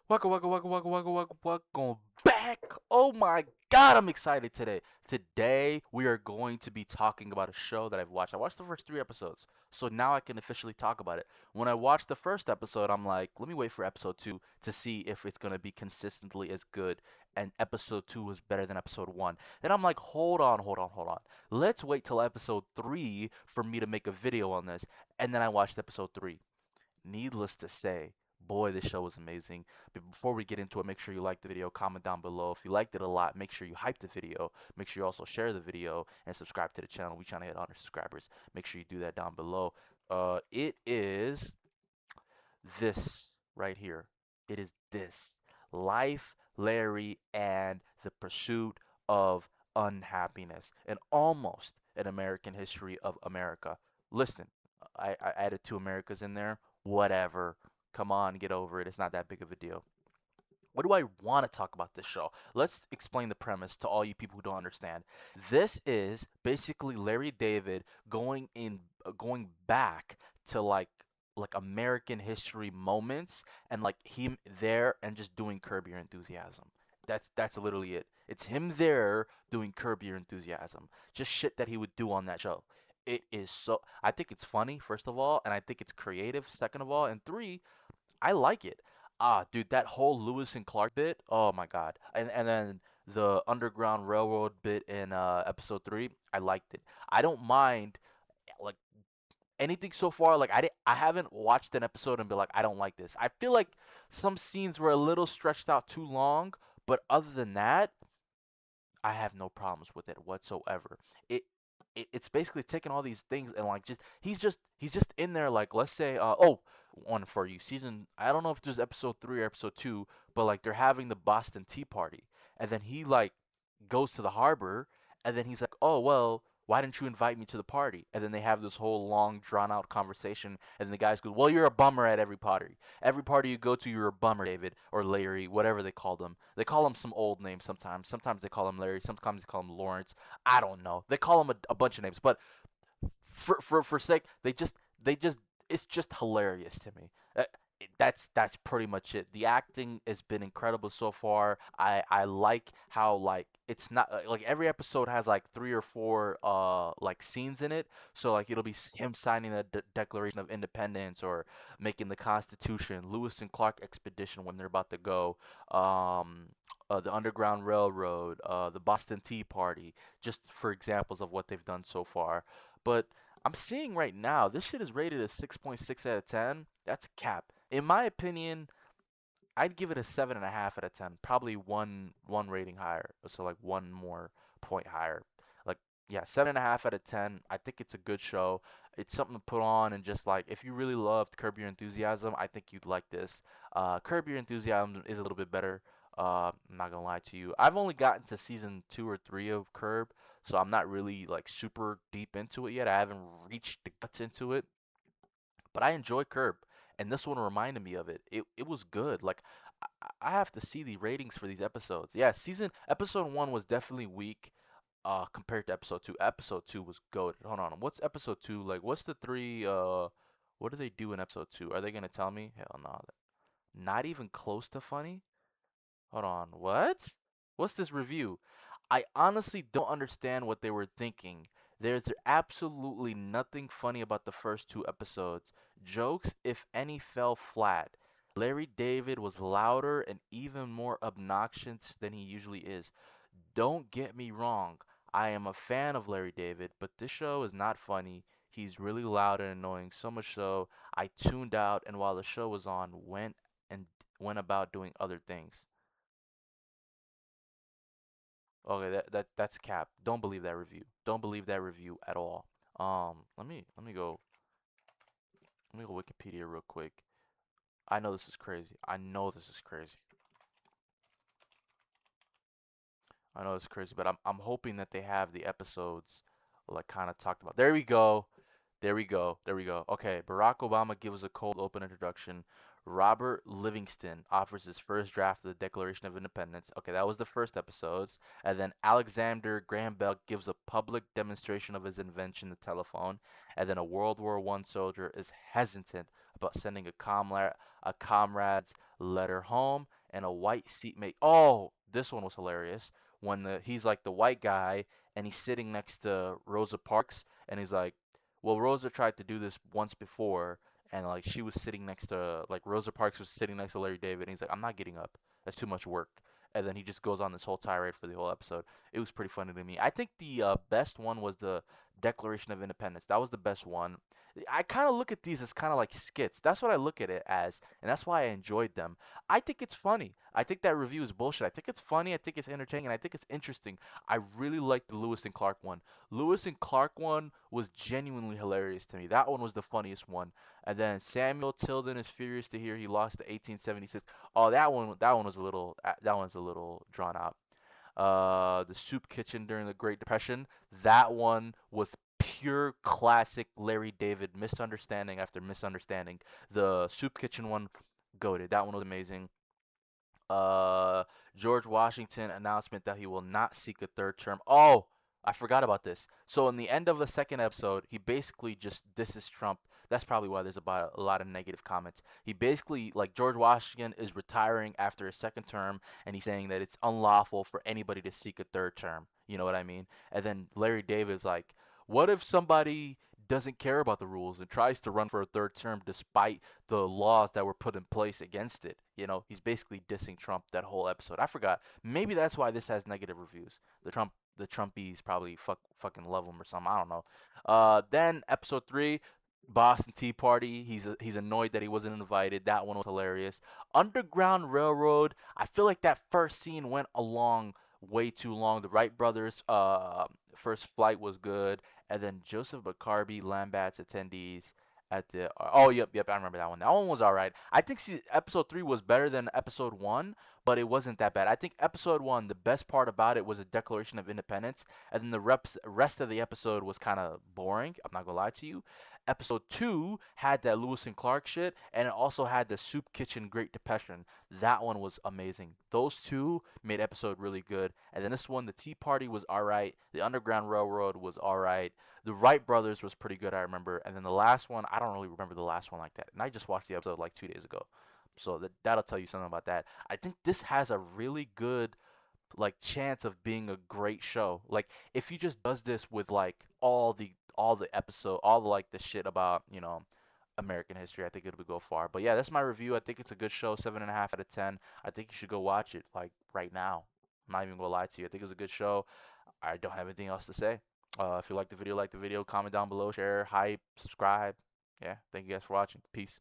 Welcome back. Oh my God, I'm excited today. Today we are going to be talking about a show that I've watched. I watched the first three episodes, so now I can officially talk about it. When I watched the first episode, I'm like, let me wait for episode two to see if it's gonna be consistently as good. And episode two was better than episode one. Then I'm like, hold on. Let's wait till episode three for me to make a video on this. And then I watched episode three. Needless to say, boy, this show was amazing. But before we get into it, make sure you like the video, comment down below. If you liked it a lot, make sure you hype the video. Make sure you also share the video and subscribe to the channel. We trying to hit 100 subscribers. Make sure you do that down below. It is this right here. It is this. Life, Larry, and the pursuit of unhappiness. And almost an American history of America. Listen, I added two Americas in there. Whatever. Come on, get over it. It's not that big of a deal. What do I want to talk about this show? Let's explain the premise to all you people who don't understand. This is basically Larry David going back to like American history moments and like him there and just doing Curb Your Enthusiasm. That's literally it. It's him there doing Curb Your Enthusiasm. Just shit that he would do on that show. It is so I think it's funny, first of all, and I think it's creative, second of all, and three, I like it. Ah, dude, that whole Lewis and Clark bit. Oh my God. And then the Underground Railroad bit in episode 3, I liked it. I don't mind like anything so far. Like I haven't watched an episode and be like I don't like this. I feel like some scenes were a little stretched out too long, but other than that, I have no problems with it whatsoever. It, it's basically taking all these things and like just he's just in there like let's say one for you season I don't know if there's episode 3 or episode 2, but like they're having the Boston Tea Party and then he like goes to the harbor and then he's like, "Oh, well, why didn't you invite me to the party?" And then they have this whole long drawn out conversation and the guys go, "Well, you're a bummer at every party. Every party you go to, you're a bummer, David or Larry, whatever they call them. They call him some old name sometimes. Sometimes they call him Larry, sometimes they call him Lawrence. I don't know. They call him a bunch of names, but for sake, they just it's just hilarious to me. That's pretty much it. The acting has been incredible so far. I like how like it's not like every episode has like three or four like scenes in it. So like it'll be him signing a Declaration of Independence or making the Constitution, Lewis and Clark expedition when they're about to go, um, the Underground Railroad, the Boston Tea Party, just for examples of what they've done so far. But I'm seeing right now this shit is rated a 6.6 out of 10. That's cap. In my opinion, I'd give it a 7.5 out of 10. Probably one rating higher, so like one more point higher. Like yeah, 7.5 out of 10. I think it's a good show. It's something to put on and just like if you really loved Curb Your Enthusiasm, I think you'd like this. Curb Your Enthusiasm is a little bit better. I'm not gonna lie to you. I've only gotten to season 2 or 3 of Curb, so I'm not really like super deep into it yet. I haven't reached the guts into it, but I enjoy Curb, and this one reminded me of it. It was good. Like I have to see the ratings for these episodes. Yeah, season episode one was definitely weak compared to episode two. Episode two was goated. Hold on, what's episode two like? What's the three? What do they do in episode two? Are they gonna tell me? Hell no, not even close to funny. Hold on, what? What's this review? I honestly don't understand what they were thinking. There's absolutely nothing funny about the first two episodes. Jokes, if any, fell flat. Larry David was louder and even more obnoxious than he usually is. Don't get me wrong, I am a fan of Larry David, but this show is not funny. He's really loud and annoying, so much so I tuned out and while the show was on, and went about doing other things. Okay, that's cap. Don't believe that review. Don't believe that review at all. Let me go Wikipedia real quick. I know this is crazy. I know this is crazy. I know it's crazy, but I'm hoping that they have the episodes like kind of talked about. There we go. There we go. There we go. Okay, Barack Obama gives a cold open introduction. Robert Livingston offers his first draft of the Declaration of Independence. Okay, that was the first episodes. And then Alexander Graham Bell gives a public demonstration of his invention, the telephone. And then a World War I soldier is hesitant about sending a comrade's letter home and a white seatmate. Oh, this one was hilarious. When he's like the white guy and he's sitting next to Rosa Parks and he's like, well, Rosa tried to do this once before and like she was sitting next to like Rosa Parks was sitting next to Larry David and he's like, I'm not getting up. That's too much work. And then he just goes on this whole tirade for the whole episode. It was pretty funny to me. I think the best one was the Declaration of Independence. That was the best one. I kind of look at these as kind of like skits. That's what I look at it as, and that's why I enjoyed them. I think it's funny. I think that review is bullshit. I think it's funny. I think it's entertaining, and I think it's interesting. I really liked the Lewis and Clark one. Lewis and Clark one was genuinely hilarious to me. That one was the funniest one. And then Samuel Tilden is furious to hear he lost to 1876. Oh, that one was a little that one's a little drawn out. The soup kitchen during the Great Depression. That one was pure classic Larry David misunderstanding after misunderstanding. The soup kitchen one, goated. That one was amazing. uh, George Washington announcement that he will not seek a third term. Oh, I forgot about this. So in the end of the second episode, he basically just disses Trump. That's probably why there's about a lot of negative comments. He basically like George Washington is retiring after his second term, and he's saying that it's unlawful for anybody to seek a third term. You know what I mean? And then Larry David's like, what if somebody doesn't care about the rules and tries to run for a third term despite the laws that were put in place against it. You know, he's basically dissing Trump that whole episode. I forgot. Maybe that's why this has negative reviews. The Trumpies probably fucking love him or something. I don't know. Then episode 3, Boston Tea Party. He's annoyed that he wasn't invited. That one was hilarious. Underground Railroad. I feel like that first scene went along way too long. The Wright brothers first flight was good, and then Joseph McCarby Lambert's attendees at the oh yep, I remember that one. That one was all right. I think episode 3 was better than episode 1, but it wasn't that bad. I think episode 1, the best part about it was the Declaration of Independence, and then the rest of the episode was kind of boring. I'm not gonna lie to you. Episode 2 had that Lewis and Clark shit, and it also had the Soup Kitchen Great Depression. That one was amazing. Those two made episode really good. And then this one, the Tea Party was alright. The Underground Railroad was alright. The Wright brothers was pretty good, I remember. And then the last one, I don't really remember the last one like that. And I just watched the episode like 2 days ago. So that'll tell you something about that. I think this has a really good like chance of being a great show. Like if he just does this with like all the episode, all the like the shit about American history, I think it would go far. But yeah, that's my review. I think it's a good show, 7.5 out of 10. I think you should go watch it like right now. I'm not even gonna lie to you. I think it's a good show. I don't have anything else to say. If you like the video, comment down below, share, hype, subscribe. Yeah, thank you guys for watching. Peace.